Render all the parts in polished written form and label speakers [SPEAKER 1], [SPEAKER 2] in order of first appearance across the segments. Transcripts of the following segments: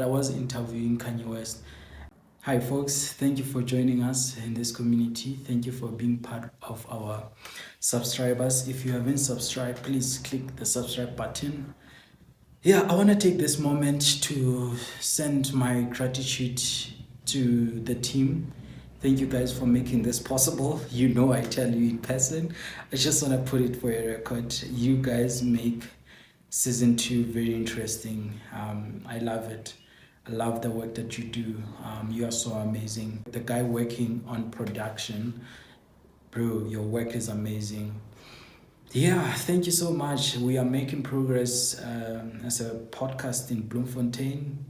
[SPEAKER 1] I was interviewing Kanye West. Hi, folks. Thank you for joining us in this community. Thank you for being part of our subscribers. If you haven't subscribed, please click the subscribe button. Yeah, I want to take this moment to send my gratitude to the team. Thank you guys for making this possible. You know, I tell you in person. I just want to put it for a record. You guys make season 2 very interesting. I love it. I love the work that you do. You are so amazing. The guy working on production, bro, your work is amazing. Yeah, thank you so much. We are making progress as a podcast in Bloemfontein.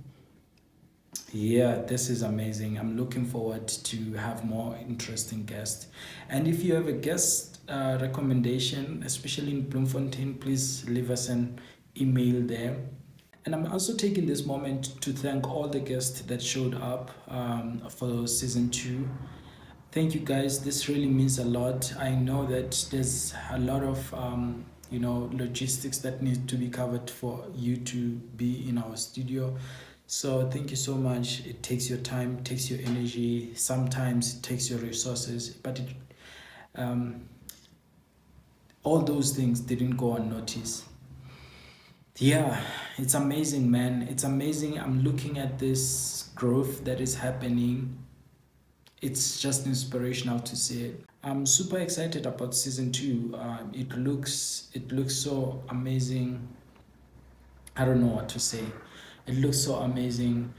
[SPEAKER 1] Yeah, this is amazing. I'm looking forward to have more interesting guests. And if you have a guest recommendation, especially in Bloemfontein, please leave us an email there. And I'm also taking this moment to thank all the guests that showed up for season 2. Thank you guys. This really means a lot. I know that there's a lot of logistics that need to be covered for you to be in our studio. So thank you so much. It takes your time, it takes your energy. Sometimes it takes your resources, but all those things didn't go unnoticed. Yeah, it's amazing, man. It's amazing. I'm looking at this growth that is happening. It's just inspirational to see it. I'm super excited about season 2. It looks so amazing. I don't know what to say. It looks so amazing.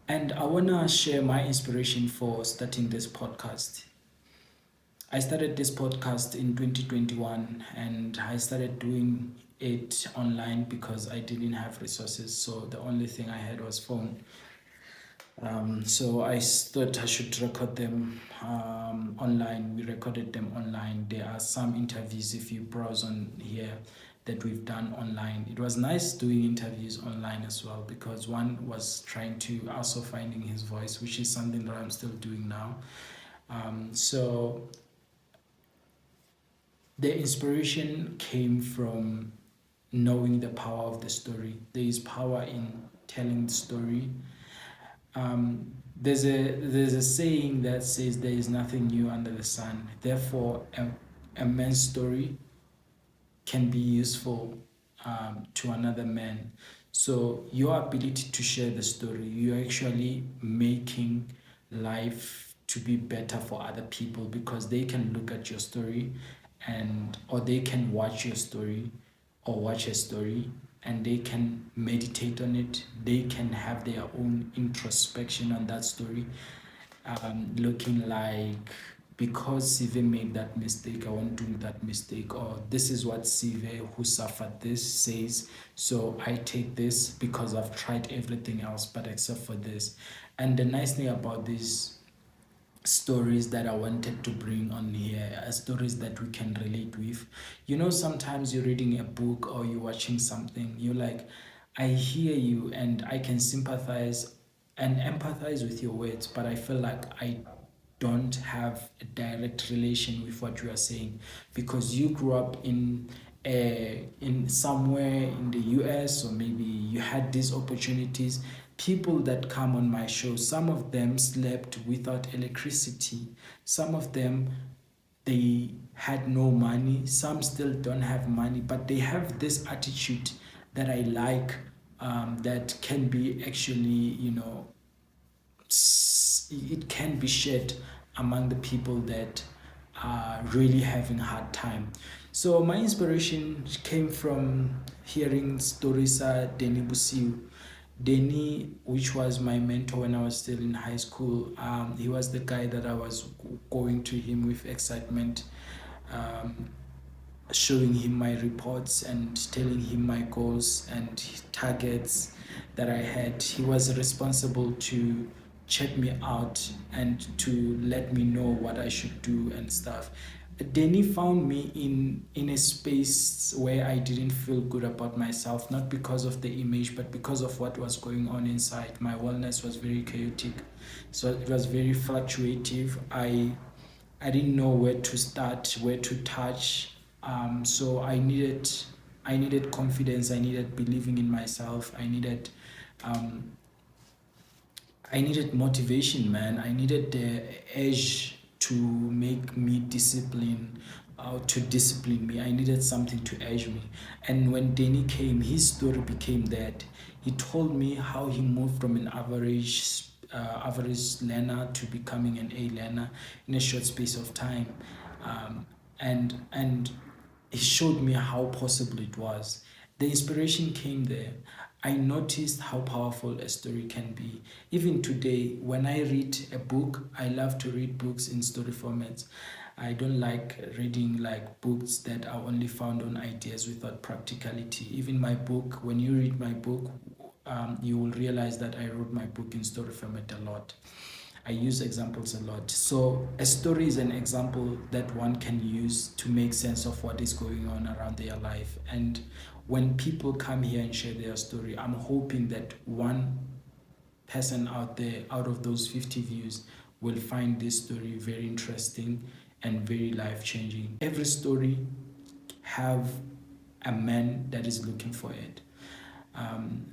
[SPEAKER 1] And I wanna share my inspiration for starting this podcast. I started this podcast in 2021 and I started doing it online because I didn't have resources. So the only thing I had was phone. So I thought I should record them online. We recorded them online. There are some interviews if you browse on here that we've done online. It was nice doing interviews online as well because one was trying to also finding his voice, which is something that I'm still doing now. So the inspiration came from knowing the power of the story. There is power in telling the story. There's a saying that says there is nothing new under the sun. Therefore, a man's story can be useful to another man. So your ability to share the story, you're actually making life to be better for other people because they can look at your story and or they can watch your story or watch a story and they can meditate on it. They can have their own introspection on that story, looking like because Sive made that mistake, I won't do that mistake, or this is what Sive who suffered this says, so I take this because I've tried everything else but except for this. And the nice thing about this stories that I wanted to bring on here are stories that we can relate with. You know, sometimes you're reading a book or you're watching something, you're like, I hear you and I can sympathize and empathize with your words, but I feel like I don't have a direct relation with what you are saying because you grew up in somewhere in the US or maybe you had these opportunities. People that come on my show, some of them slept without electricity, some of them they had no money, some still don't have money, but they have this attitude that I like, that can be actually, it can be shared among the people that are really having a hard time. So my inspiration came from hearing stories Denny Busiu. Denny, which was my mentor when I was still in high school, he was the guy that I was going to him with excitement, um, showing him my reports and telling him my goals and targets that I had. He was responsible to check me out and to let me know what I should do and stuff. Denny found me in a space where I didn't feel good about myself, not because of the image, but because of what was going on inside. My wellness was very chaotic, so it was very fluctuative. I didn't know where to start, where to touch. So I needed confidence. I needed believing in myself. I needed I needed motivation, man. I needed the edge to make me discipline, to discipline me. I needed something to edge me. And when Danny came, his story became that. He told me how he moved from an average learner to becoming an A learner in a short space of time. And he showed me how possible it was. The inspiration came there. I noticed how powerful a story can be. Even today, when I read a book, I love to read books in story formats. I don't like reading like books that are only found on ideas without practicality. Even my book, when you read my book, you will realize that I wrote my book in story format a lot. I use examples a lot. So a story is an example that one can use to make sense of what is going on around their life. And when people come here and share their story, I'm hoping that one person out there, out of those 50 views, will find this story very interesting and very life-changing. Every story have a man that is looking for it.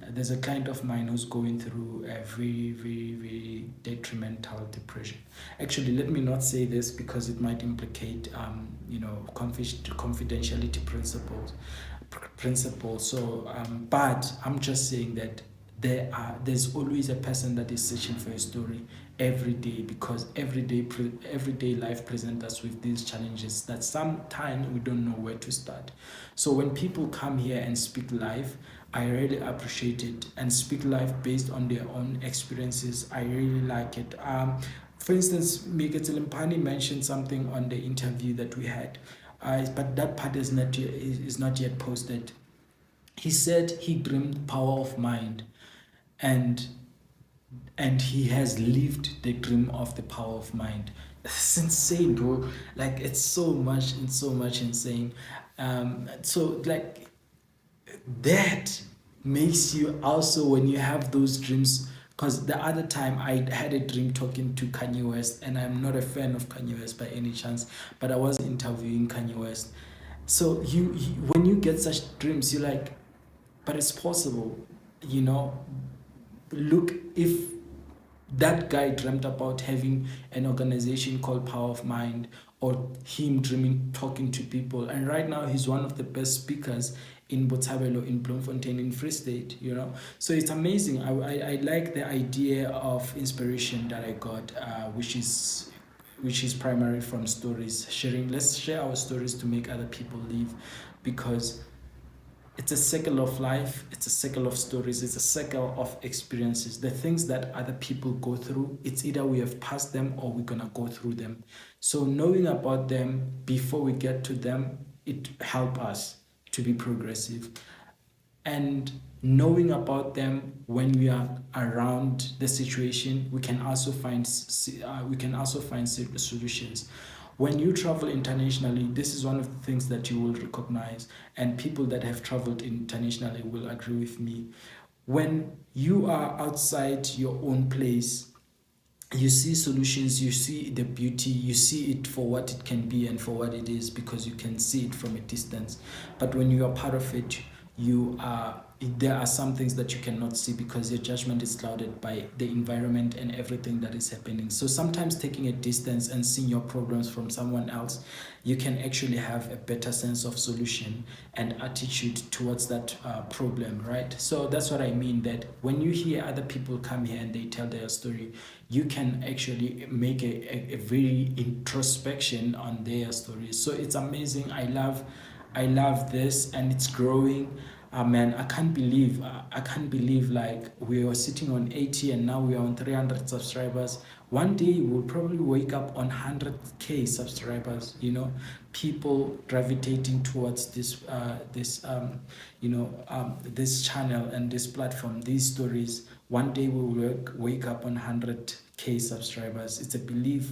[SPEAKER 1] There's a client of mine who's going through a very, very, very detrimental depression. Actually, let me not say this because it might implicate, confidentiality principles. So, but I'm just saying that there's always a person that is searching for a story every day, because everyday life presents us with these challenges that sometimes we don't know where to start. So when people come here and speak life, I really appreciate it, and speak life based on their own experiences. I really like it. For instance, Mika Tilimpani mentioned something on the interview that we had, but that part is not yet posted. He said he dreamed power of mind, and he has lived the dream of the power of mind. It's insane, bro. Like it's so much and so much insane. So like that makes you also, when you have those dreams, because the other time I had a dream talking to Kanye West, and I'm not a fan of Kanye West by any chance, but I was interviewing Kanye West. So when you get such dreams, you're like, but it's possible, you know. Look, if that guy dreamt about having an organization called Power of Mind, or him dreaming talking to people, and right now he's one of the best speakers in Botshabelo, in Bloemfontein, in Free State, you know. So it's amazing. I like the idea of inspiration that I got, which is primary from stories. Let's share our stories to make other people live, because it's a circle of life, it's a circle of stories, it's a circle of experiences. The things that other people go through, it's either we have passed them or we're gonna go through them. So knowing about them before we get to them, it help us to be progressive. And knowing about them when we are around the situation, we can also find solutions. When you travel internationally, this is one of the things that you will recognize, and people that have traveled internationally will agree with me. When you are outside your own place, you see solutions, you see the beauty, you see it for what it can be and for what it is, because you can see it from a distance. But when you are part of it, there are some things that you cannot see, because your judgment is clouded by the environment and everything that is happening. So sometimes taking a distance and seeing your problems from someone else, you can actually have a better sense of solution and attitude towards that problem, right? So that's what I mean, that when you hear other people come here and they tell their story, you can actually make a very introspection on their stories. So it's amazing. I love this, and it's growing. Man, I can't believe like we were sitting on 80 and now we are on 300 subscribers. One day we'll probably wake up on 100k subscribers. You know, people gravitating towards this channel and this platform, these stories. One day we will wake up on 100k subscribers. It's a belief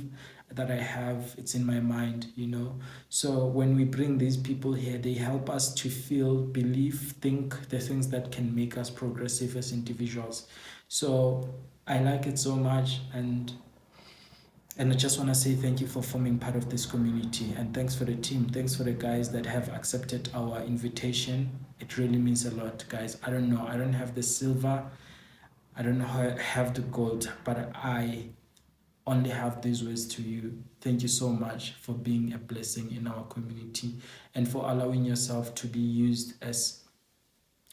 [SPEAKER 1] that I have, it's in my mind, you know. So when we bring these people here, they help us to feel, believe, think the things that can make us progressive as individuals. So I like it so much, and I just want to say thank you for forming part of this community, and thanks for the team, thanks for the guys that have accepted our invitation. It really means a lot, guys. I don't know, I don't have the silver I don't have the gold, but I only have these words to you. Thank you so much for being a blessing in our community and for allowing yourself to be used as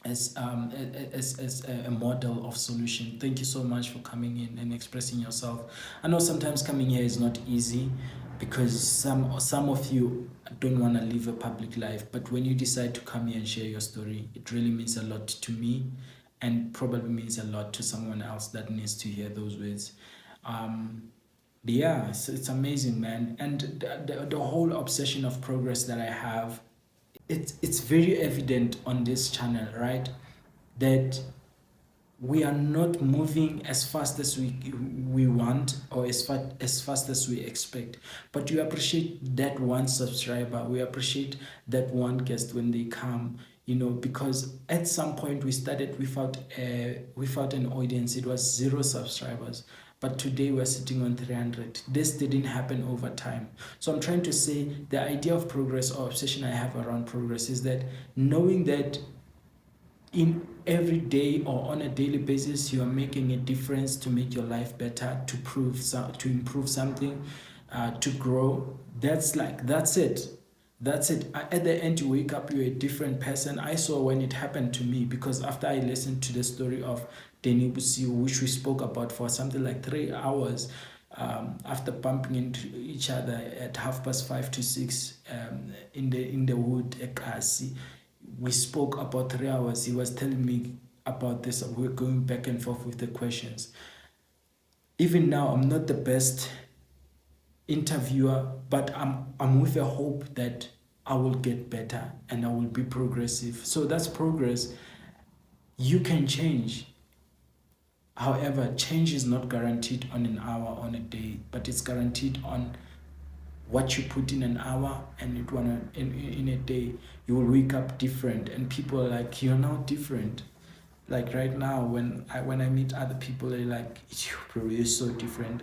[SPEAKER 1] a model of solution. Thank you so much for coming in and expressing yourself. I know sometimes coming here is not easy because some of you don't want to live a public life, but when you decide to come here and share your story, it really means a lot to me and probably means a lot to someone else that needs to hear those words. Yeah, it's amazing, man. And the whole obsession of progress that I have, it's very evident on this channel, right? That we are not moving as fast as we want or as fast as we expect, but we appreciate that one subscriber, we appreciate that one guest when they come, because at some point we started without an audience. It was 0 subscribers, but today we're sitting on 300. This didn't happen over time. So I'm trying to say the idea of progress or obsession I have around progress is that knowing that in every day or on a daily basis you are making a difference to make your life better, to improve something, to grow. That's it. At the end, you wake up, you're a different person. I saw when it happened to me, because after I listened to the story of Denis Busiu, which we spoke about for something like 3 hours, after bumping into each other at 5:30 to 6 in the wood at Kasi, we spoke about 3 hours. He was telling me about this. We're going back and forth with the questions. Even now, I'm not the best interviewer, but I'm with a hope that I will get better and I will be progressive. So that's progress. You can change. However, change is not guaranteed on an hour, on a day, but it's guaranteed on what you put in an hour, and in a day. You will wake up different, and people are like, you're now different. Like right now, when I meet other people, they're like, bro, you're so different.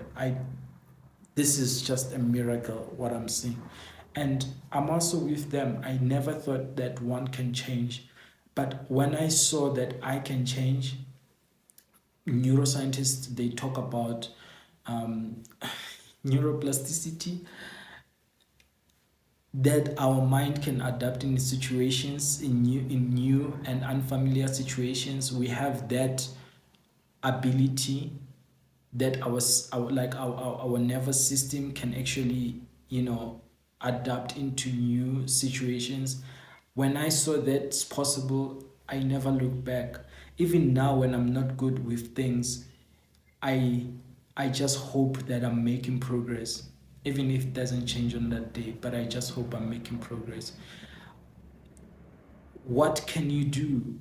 [SPEAKER 1] This is just a miracle what I'm seeing. And I'm also with them. I never thought that one can change, but when I saw that I can change, neuroscientists, they talk about neuroplasticity, that our mind can adapt in situations, in new and unfamiliar situations. We have that ability, that our nervous system can actually adapt into new situations. When I saw that's possible, I never looked back. Even now, when I'm not good with things, I just hope that I'm making progress, even if it doesn't change on that day, but I just hope I'm making progress. What can you do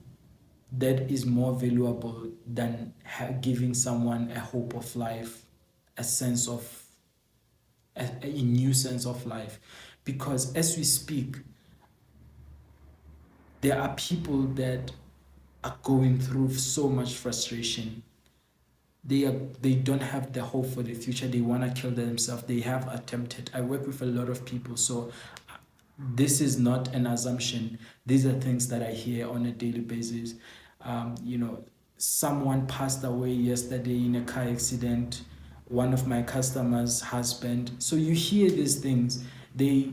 [SPEAKER 1] that is more valuable than giving someone a hope of life, a new sense of life? Because as we speak, there are people that are going through so much frustration. They don't have the hope for the future. They want to kill themselves. They have attempted. I work with a lot of people, so this is not an assumption. These are things that I hear on a daily basis. Someone passed away yesterday in a car accident, one of my customers' husband. So you hear these things. They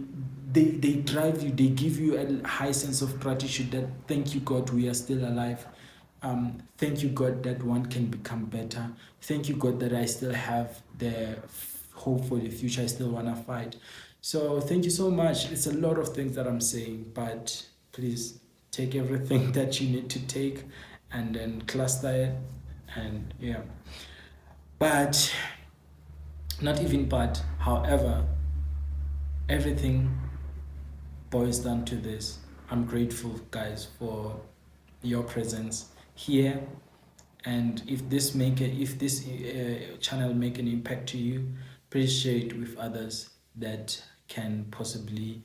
[SPEAKER 1] drive you, they give you a high sense of gratitude, that thank you God we are still alive. Thank you God that one can become better. Thank you God that I still have the hope for the future. I still want to fight. So thank you so much. It's a lot of things that I'm saying, but please take everything that you need to take and then cluster it. And yeah, but not even but, however, everything boils down to this. I'm grateful, guys, for your presence here. And if this channel make an impact to you, please share it with others that can possibly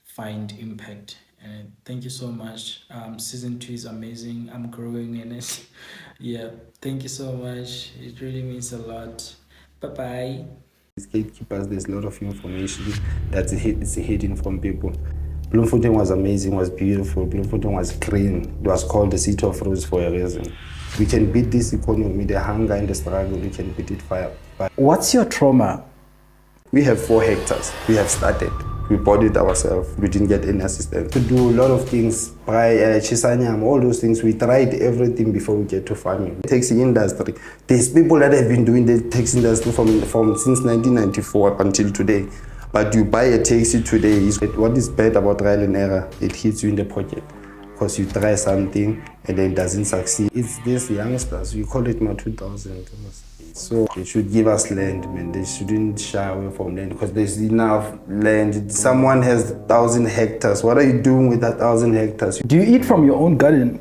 [SPEAKER 1] find impact. And thank you so much. Season 2 is amazing. I'm growing in it. Yeah, thank you so much. It really means a lot. Bye-bye.
[SPEAKER 2] Gatekeepers, there's a lot of information that's hidden from people. Bloemfontein was amazing, was beautiful. Bloemfontein was clean. It was called the City of Rose for a reason. We can beat this economy, the hunger and the struggle, we can beat it fire.
[SPEAKER 3] What's your trauma?
[SPEAKER 2] We have 4 hectares. We have started. We bought it ourselves. We didn't get any assistance. To do a lot of things, chisanyam, all those things. We tried everything before we get to farming. Taxi industry. There's people that have been doing the taxi industry from since 1994 up until today. But you buy a taxi today, what is bad about trial and error? It hits you in the pocket. Because you try something and then it doesn't succeed. It's these youngsters, we call it my 2000. So they should give us land, man. They shouldn't shy away from land because there's enough land. Someone has 1,000 hectares. What are you doing with that 1,000 hectares?
[SPEAKER 3] Do you eat from your own garden?